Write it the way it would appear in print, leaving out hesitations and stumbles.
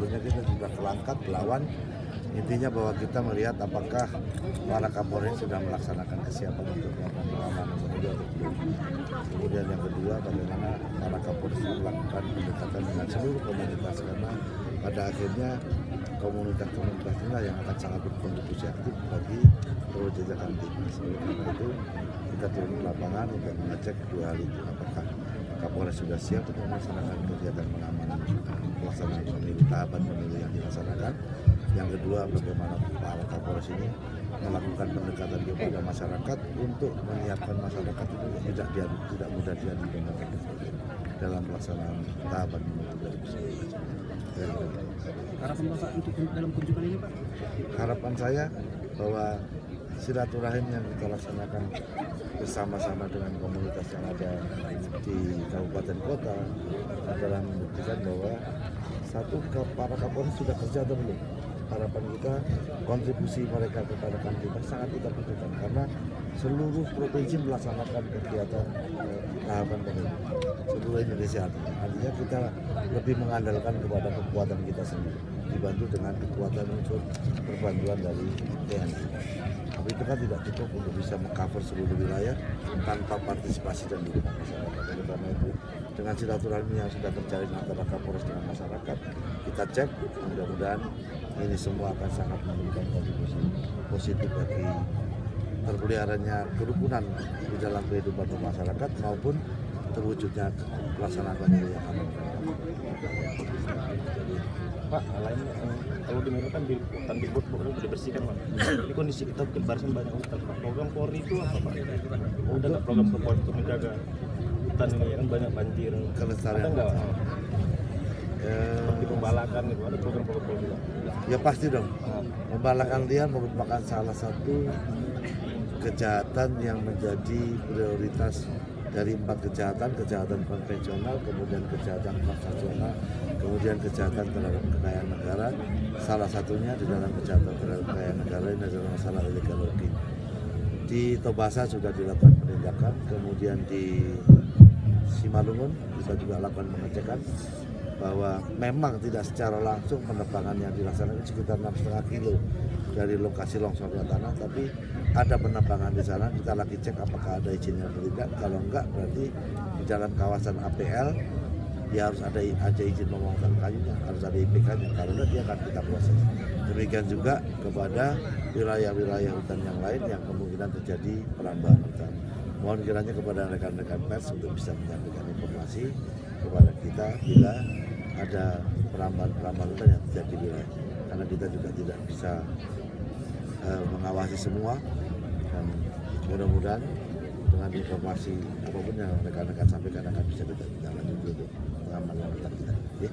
sebelumnya kita sudah ke Langkat, Belawan. Intinya bahwa kita melihat apakah para Kapolri sudah melaksanakan kesiapan untuk melakukan pengamanan menuju atau belum. Kemudian yang kedua, bagaimana para Kapolri melakukan pendekatan dengan seluruh komunitas, karena pada akhirnya komunitas-komunitas inilah yang akan sangat berkontribusi aktif bagi perwujudan timnas. Oleh karena itu kita turun ke lapangan untuk mengecek dua hal itu, apakah Kapolres sudah siap untuk melaksanakan kegiatan pengamanan pelaksanaan pemilu, tahapan pemilu yang dilaksanakan. Yang kedua, bagaimana para Kapolres ini melakukan pendekatan kepada masyarakat untuk menyiapkan masyarakat itu tidak mudah diadu domba dalam pelaksanaan tahapan pemilu 2019. Harapan Bapak untuk dalam kunjungan ini, Pak? Harapan saya bahwa silaturahim yang kita laksanakan bersama-sama dengan komunitas yang ada di kabupaten kota adalah membuktikan bahwa satu, para Kapolri sudah kerja atau belum. Harapan kita kontribusi mereka kepada Kamtibmas sangat kita butuhkan karena seluruh provinsi melaksanakan kegiatan tahapan pemilu seluruh Indonesia. Artinya kita lebih mengandalkan kepada kekuatan kita sendiri dibantu dengan kekuatan unsur perbantuan dari TNI. Tapi itu kan tidak cukup untuk bisa mengcover seluruh wilayah tanpa partisipasi dan dukungan masyarakat. Oleh karena itu, dengan silaturahmi yang sudah terjalin antara Kapolres dengan masyarakat, kita cek, mudah-mudahan ini semua akan sangat memberikan kontribusi positif bagi terpeliharanya kerukunan di dalam kehidupan masyarakat maupun terwujudnya pelaksanaan pemilu yang aman. Pak, lain kalau di Medan kan di hutan billboard sudah dibersihkan, Pak. Ini kondisi kita bikin barisan banyak hutan. Program Polri itu apa, Pak? Udah nggak program Polri untuk menjaga hutan ini ya kan banyak banjir. Kelestarian. Ada nggak? Seperti pembalakan itu ada program Polri juga. Ya pasti dong. Pembalakan liar merupakan salah satu kejahatan yang menjadi prioritas dari 4 kejahatan konvensional, kemudian kejahatan transnasional, kemudian kejahatan terhadap kekayaan negara. Salah satunya di dalam kejahatan terhadap kekayaan negara ini adalah masalah illegal logging. Di Tobasa sudah dilakukan penindakan, kemudian di Simalungun kita juga lakukan pengecekan bahwa memang tidak secara langsung penebangan yang dilaksanakan sekitar 6,5 kilo dari lokasi longsornya tanah, tapi ada penebangan di sana. Kita lagi cek apakah ada izinnya atau tidak. Kalau enggak, berarti di dalam kawasan APL dia harus ada izin pemotong kayunya, harus ada IPK-nya. Kalau enggak, dia akan kita proses. Demikian juga kepada wilayah-wilayah hutan yang lain yang kemungkinan terjadi perambahan hutan. Mohon kiranya kepada rekan-rekan pers untuk bisa menyampaikan informasi kepada kita bila ada perambahan hutan yang terjadi di wilayah. Karena kita juga tidak bisa mengawasi semua, dan mudah-mudahan dengan informasi apapun yang rekan-rekan sampaikan akan bisa kita lanjut untuk pengamanan hutan kita. Ya.